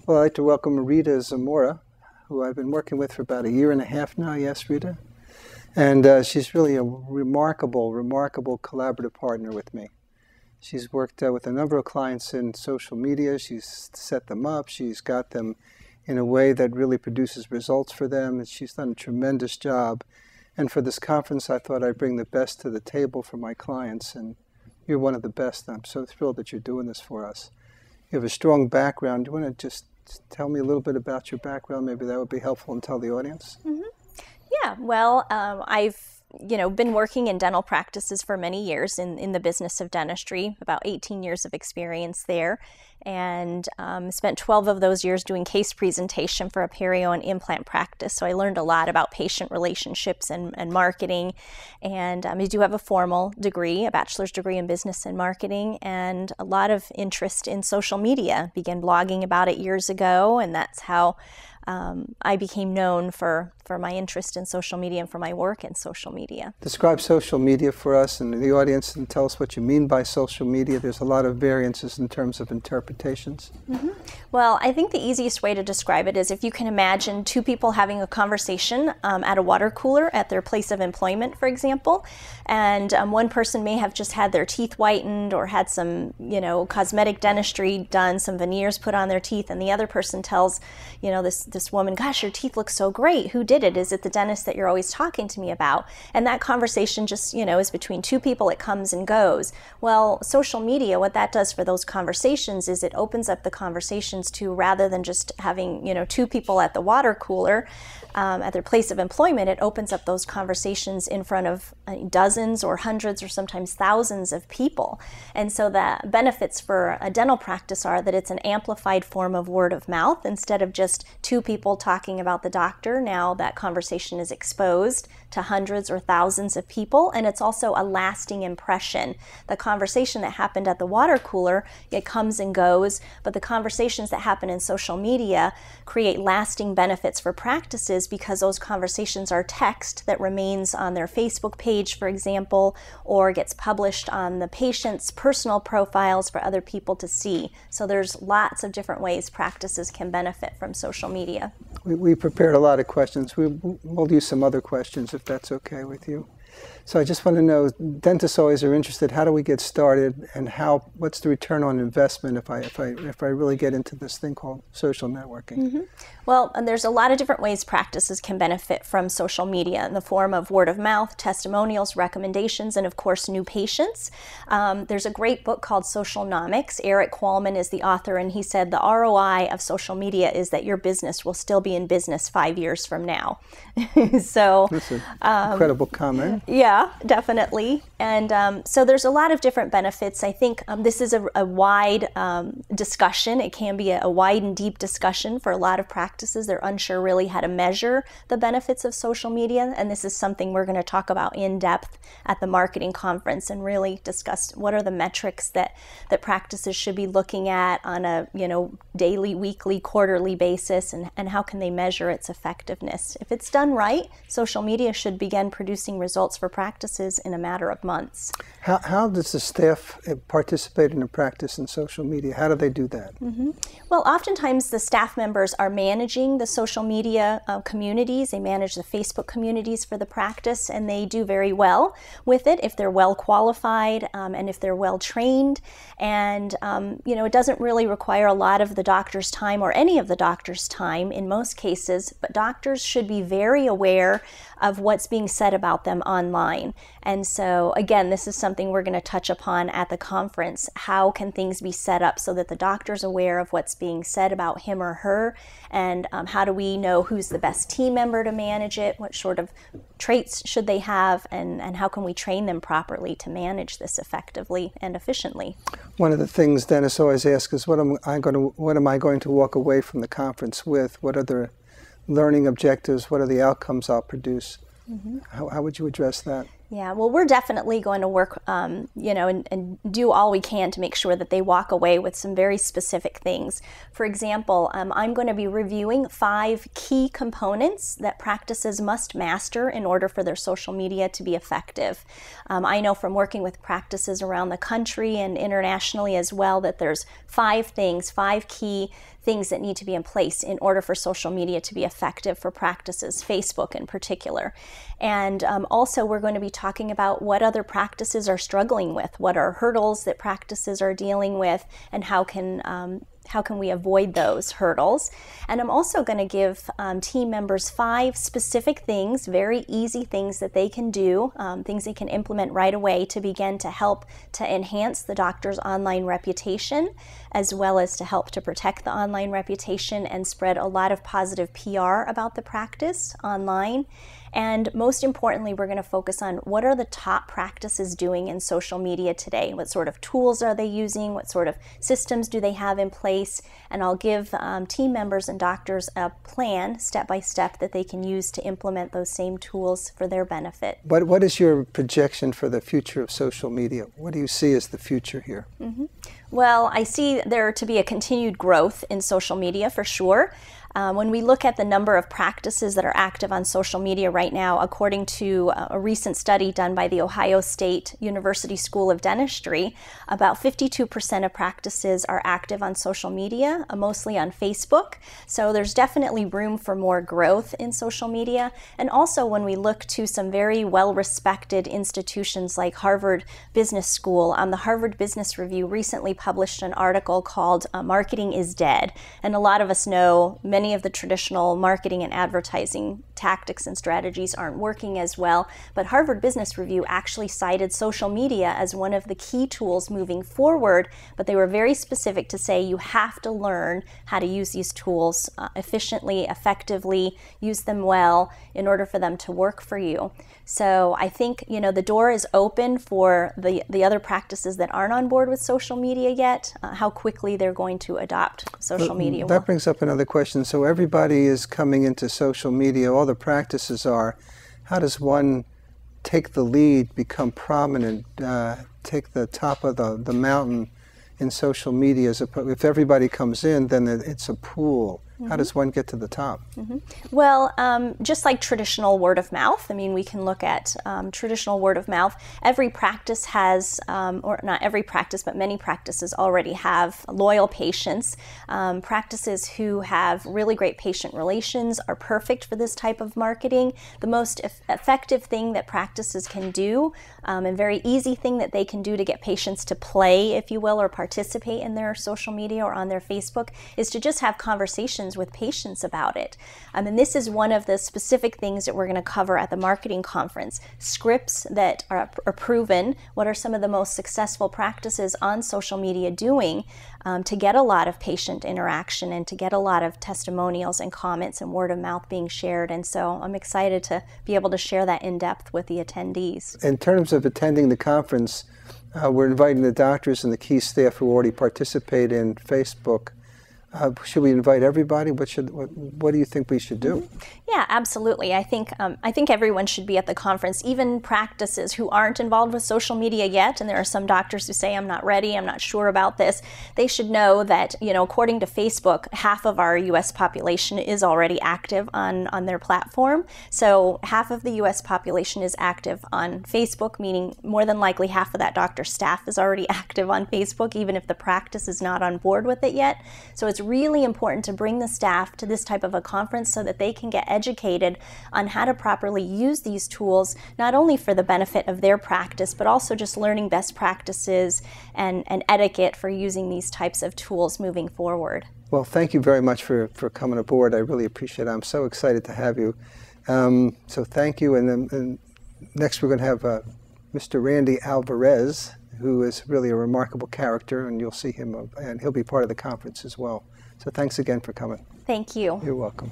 Well, I'd like to welcome Rita Zamora, who I've been working with for about a year and a half now. Yes, Rita? And she's really a remarkable collaborative partner with me. She's worked with a number of clients in social media. She's set them up. She's got them in a way that really produces results for them. And she's done a tremendous job. And for this conference, I thought I'd bring the best to the table for my clients. And you're one of the best. I'm so thrilled that you're doing this for us. You have a strong background. Do you want to just tell me a little bit about your background? Maybe that would be helpful and tell the audience. Mm-hmm. Yeah, well, I've been working in dental practices for many years in the business of dentistry, about 18 years of experience there, and spent 12 of those years doing case presentation for a perio and implant practice. So I learned a lot about patient relationships and marketing, and I do have a formal degree, a bachelor's degree in business and marketing, and a lot of interest in social media. Began blogging about it years ago, and that's how I became known for my interest in social media and for my work in social media. Describe social media for us and the audience and tell us what you mean by social media. There's a lot of variances in terms of interpretations. Mm-hmm. Well, I think the easiest way to describe it is if you can imagine two people having a conversation at a water cooler at their place of employment, for example, and one person may have just had their teeth whitened or had some, cosmetic dentistry done, some veneers put on their teeth, and the other person tells, this woman, gosh, your teeth look so great. Who did it? Is it the dentist that you're always talking to me about? And that conversation just, is between two people. It comes and goes. Well, social media, what that does for those conversations is it opens up the conversations to, rather than just having, two people at the water cooler at their place of employment, it opens up those conversations in front of dozens or hundreds or sometimes thousands of people. And so the benefits for a dental practice are that it's an amplified form of word of mouth. Instead of just two people talking about the doctor, now that conversation is exposed to hundreds or thousands of people, and it's also a lasting impression. The conversation that happened at the water cooler, it comes and goes, but the conversations that happen in social media create lasting benefits for practices because those conversations are text that remains on their Facebook page, for example, or gets published on the patient's personal profiles for other people to see. So there's lots of different ways practices can benefit from social media. We prepared a lot of questions. We'll use some other questions if that's okay with you. So I just want to know, dentists always are interested, how do we get started and what's the return on investment if I really get into this thing called social networking? Mm-hmm. Well, there's a lot of different ways practices can benefit from social media in the form of word of mouth, testimonials, recommendations, and of course new patients. There's a great book called Socialnomics. Eric Qualman is the author, and he said the ROI of social media is that your business will still be in business 5 years from now. So that's an incredible comment. Yeah, definitely. And so there's a lot of different benefits. I think this is a wide discussion. It can be a wide and deep discussion for a lot of practices. They're unsure really how to measure the benefits of social media. And this is something we're going to talk about in depth at the marketing conference and really discuss what are the metrics that practices should be looking at on a daily, weekly, quarterly basis, and how can they measure its effectiveness. If it's done right, social media should begin producing results for practices in a matter of months. How does the staff participate in a practice in social media? How do they do that? Mm-hmm. Well, oftentimes the staff members are managing the social media communities. They manage the Facebook communities for the practice, and they do very well with it if they're well qualified and if they're well trained. And it doesn't really require a lot of the doctor's time or any of the doctor's time in most cases, but doctors should be very aware of what's being said about them online. And so again, this is something we're going to touch upon at the conference. How can things be set up so that the doctor's aware of what's being said about him or her, and how do we know who's the best team member to manage it? What sort of traits should they have, and how can we train them properly to manage this effectively and efficiently? One of the things dentists always ask is, what am I going to walk away from the conference with? What are the learning objectives? What are the outcomes I'll produce? Mm-hmm. How would you address that? Yeah, well, we're definitely going to work, and do all we can to make sure that they walk away with some very specific things. For example, I'm going to be reviewing 5 key components that practices must master in order for their social media to be effective. I know from working with practices around the country and internationally as well that there's 5 key things that need to be in place in order for social media to be effective for practices, Facebook in particular. And also we're going to be talking about what other practices are struggling with, what are hurdles that practices are dealing with, and how can we avoid those hurdles. And I'm also going to give team members 5 specific things, very easy things that they can do, things they can implement right away to begin to help to enhance the doctor's online reputation, as well as to help to protect the online reputation and spread a lot of positive PR about the practice online. And most importantly, we're going to focus on what are the top practices doing in social media today? What sort of tools are they using? What sort of systems do they have in place? And I'll give team members and doctors a plan, step by step, that they can use to implement those same tools for their benefit. What is your projection for the future of social media? What do you see as the future here? Well, I see there to be a continued growth in social media for sure. When we look at the number of practices that are active on social media right now, according to a recent study done by the Ohio State University School of Dentistry, about 52% of practices are active on social media, mostly on Facebook. So there's definitely room for more growth in social media. And also when we look to some very well-respected institutions like Harvard Business School, the Harvard Business Review recently published an article called Marketing is Dead. And a lot of us know many of the traditional marketing and advertising tactics and strategies aren't working as well, but Harvard Business Review actually cited social media as one of the key tools moving forward, but they were very specific to say you have to learn how to use these tools efficiently, effectively, use them well in order for them to work for you. So I think, the door is open for the other practices that aren't on board with social media yet, how quickly they're going to adopt social media. That brings up another question. So everybody is coming into social media, all the practices are. How does one take the lead, become prominent, take the top of the mountain in social media? If everybody comes in, then it's a pool. How does one get to the top? Well, just like traditional word of mouth, we can look at traditional word of mouth. Every practice has, or not every practice, but many practices already have loyal patients. Practices who have really great patient relations are perfect for this type of marketing. The most effective thing that practices can do, and very easy thing that they can do to get patients to play, if you will, or participate in their social media or on their Facebook, is to just have conversations with patients about it. And this is one of the specific things that we're going to cover at the marketing conference. Scripts that are proven, what are some of the most successful practices on social media doing to get a lot of patient interaction and to get a lot of testimonials and comments and word of mouth being shared. And so I'm excited to be able to share that in depth with the attendees. In terms of attending the conference, we're inviting the doctors and the key staff who already participate in Facebook. Should we invite everybody? What do you think we should do? Yeah, absolutely. I think everyone should be at the conference, even practices who aren't involved with social media yet. And there are some doctors who say, I'm not ready, I'm not sure about this. They should know that, according to Facebook, half of our U.S. population is already active on their platform. So half of the U.S. population is active on Facebook, meaning more than likely half of that doctor's staff is already active on Facebook, even if the practice is not on board with it yet. So it's really important to bring the staff to this type of a conference so that they can get educated on how to properly use these tools, not only for the benefit of their practice, but also just learning best practices and etiquette for using these types of tools moving forward. Well, thank you very much for coming aboard. I really appreciate it. I'm so excited to have you. So thank you. And then next we're going to have Mr. Randy Alvarez, who is really a remarkable character, and you'll see him, and he'll be part of the conference as well. So thanks again for coming. Thank you. You're welcome.